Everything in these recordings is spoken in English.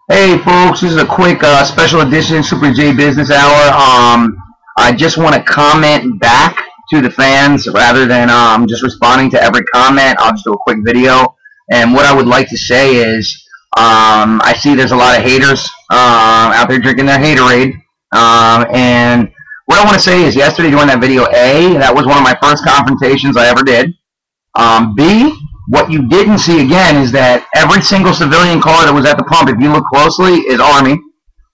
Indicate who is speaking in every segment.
Speaker 1: Hey folks, this is a quick special edition Super J Business Hour. I just want to comment back to the fans rather than just responding to every comment. I'll just do a quick video. And what I would like to say is I see there's a lot of haters out there drinking their haterade. And what I want to say is yesterday doing that video, A, that was one of my first confrontations I ever did. B, what you didn't see again is that every single civilian car that was at the pump, if you look closely, is Army.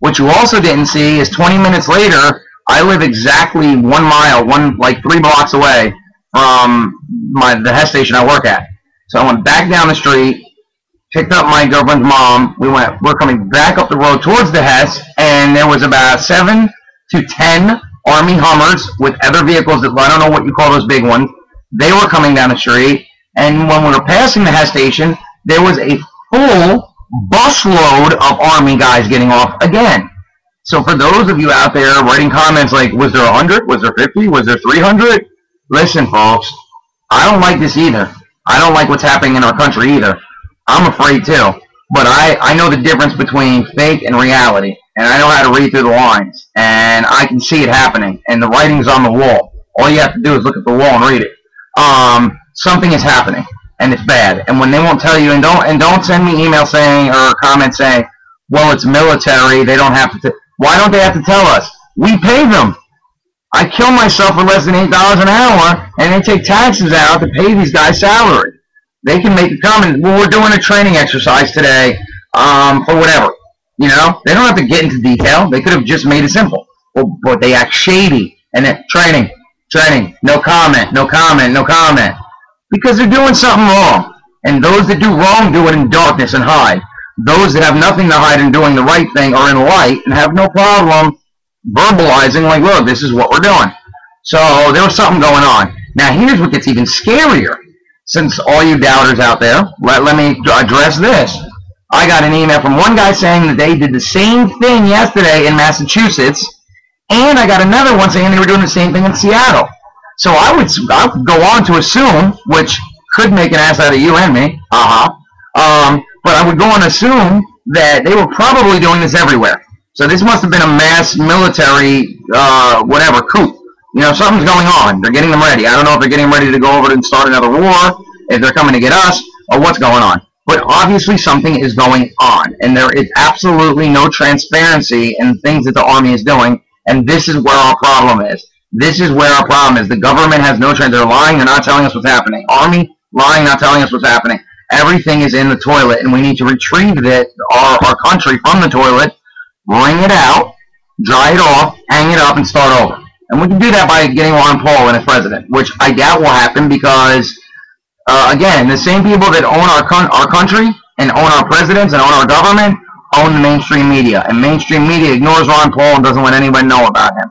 Speaker 1: What you also didn't see is 20 minutes later, I live exactly 1 mile, like 3 blocks away from the Hess station I work at. So I went back down the street, picked up my girlfriend's mom. We're coming back up the road towards the Hess, and there was about 7 to 10 Army Hummers with other vehicles that I don't know what you call those big ones. They were coming down the street. And when we were passing the Hess station, there was a full busload of Army guys getting off again. So for those of you out there writing comments like, was there 100? Was there 50? Was there 300? Listen, folks, I don't like this either. I don't like what's happening in our country either. I'm afraid too. But I know the difference between fake and reality. And I know how to read through the lines. And I can see it happening. And the writing's on the wall. All you have to do is look at the wall and read it. Something is happening, and it's bad. And when they won't tell you, and don't send me email saying or comments saying, well, it's military, they don't have to. Why don't they have to tell us? We pay them. I kill myself for less than $8 an hour, and they take taxes out to pay these guys' salary. They can make a comment. Well, we're doing a training exercise today for whatever. You know, they don't have to get into detail. They could have just made it simple. Well, but they act shady, and then training, no comment, no comment, no comment. Because they're doing something wrong. And those that do wrong do it in darkness and hide. Those that have nothing to hide and doing the right thing are in light and have no problem verbalizing like, look, this is what we're doing. So there was something going on. Now here's what gets even scarier. Since all you doubters out there, let me address this. I got an email from one guy saying that they did the same thing yesterday in Massachusetts, and I got another one saying they were doing the same thing in Seattle. So I would go on to assume, which could make an ass out of you and me, but I would go on to assume that they were probably doing this everywhere. So this must have been a mass military, whatever, coup. You know, something's going on. They're getting them ready. I don't know if they're getting ready to go over and start another war, if they're coming to get us, or what's going on. But obviously something is going on, and there is absolutely no transparency in things that the Army is doing, and this is where our problem is. This is where our problem is. The government has no trend. They're lying. They're not telling us what's happening. Army lying, not telling us what's happening. Everything is in the toilet, and we need to retrieve our country from the toilet, wring it out, dry it off, hang it up, and start over. And we can do that by getting Ron Paul in as president, which I doubt will happen because, again, the same people that own our country and own our presidents and own our government own the mainstream media. And mainstream media ignores Ron Paul and doesn't let anybody know about him.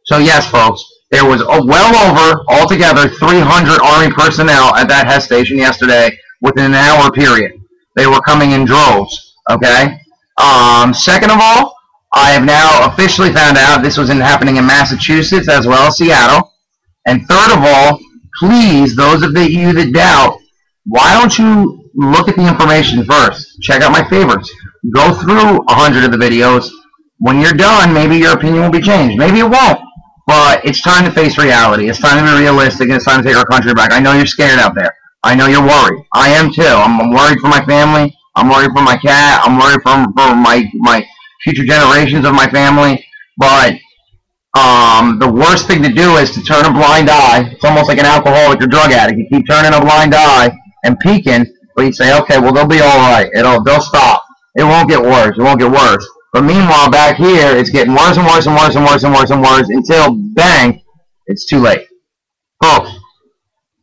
Speaker 1: So yes, folks, there was well over, altogether, 300 Army personnel at that Hess station yesterday within an hour period. They were coming in droves, okay? Second of all, I have now officially found out this was happening in Massachusetts as well as Seattle. And third of all, please, those of you that doubt, why don't you look at the information first? Check out my favorites. Go through 100 of the videos. When you're done, maybe your opinion will be changed. Maybe it won't. But it's time to face reality. It's time to be realistic, and it's time to take our country back. I know you're scared out there. I know you're worried. I am too. I'm worried for my family. I'm worried for my cat. I'm worried for my future generations of my family. But the worst thing to do is to turn a blind eye. It's almost like an alcoholic or drug addict. You keep turning a blind eye and peeking, but you say, okay, well, they'll be all right. They'll stop. It won't get worse. It won't get worse. But meanwhile, back here, it's getting worse and worse and worse and worse and worse and worse until, bang, it's too late. Folks,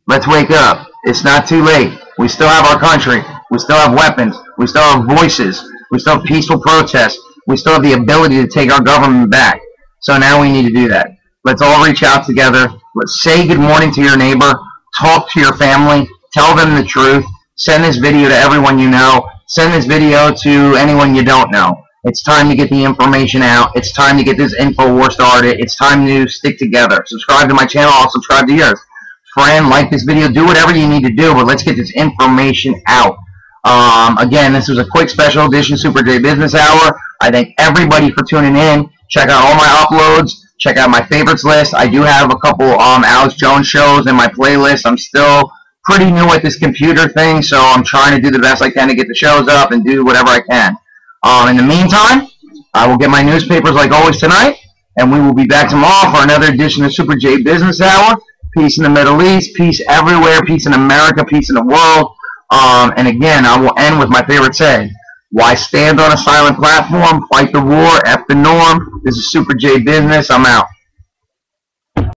Speaker 1: let's wake up. It's not too late. We still have our country. We still have weapons. We still have voices. We still have peaceful protests. We still have the ability to take our government back. So now we need to do that. Let's all reach out together. Let's say good morning to your neighbor. Talk to your family. Tell them the truth. Send this video to everyone you know. Send this video to anyone you don't know. It's time to get the information out. It's time to get this Infowars started. It's time to stick together. Subscribe to my channel. I'll subscribe to yours. Friend, like this video. Do whatever you need to do, but let's get this information out. Again, this was a quick special edition Super J Business Hour. I thank everybody for tuning in. Check out all my uploads. Check out my favorites list. I do have a couple Alex Jones shows in my playlist. I'm still pretty new at this computer thing, so I'm trying to do the best I can to get the shows up and do whatever I can. In the meantime, I will get my newspapers like always tonight, and we will be back tomorrow for another edition of Super J Business Hour. Peace in the Middle East, peace everywhere, peace in America, peace in the world. And again, I will end with my favorite saying. Why stand on a silent platform? Fight the war. F the norm. This is Super J Business. I'm out.